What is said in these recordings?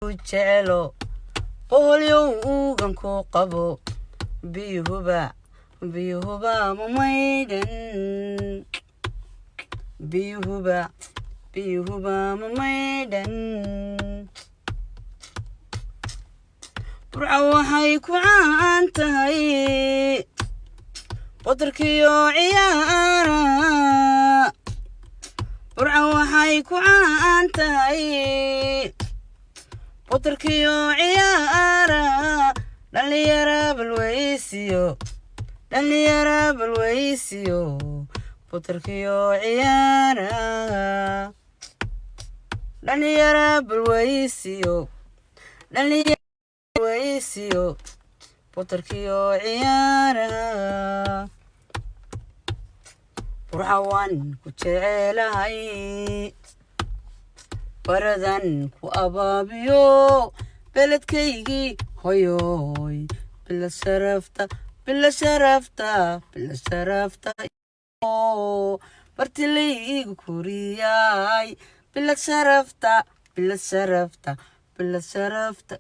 jecelo boholyow uugan ku qabo biyuhuba ma maydhan biyuhuba ma maydhan burca waxay ku caan tahay wadarkiyo ciyaara burca waxay ku caan tahay wadarkiyo ciyaara dhalinyara balweysiyo wadarkiyo ciyaara dhalinyara balweysiyo wadarkiyo ciyaara burca waan ku jecelahay baradan ku abaabiyo beledkaygii hoyoy bila sharafta bartilaygu kuriyay bila sharafta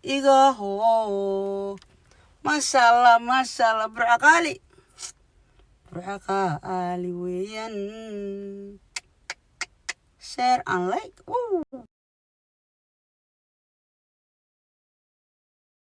igaho maasha allah burca qaali weeyaan share and like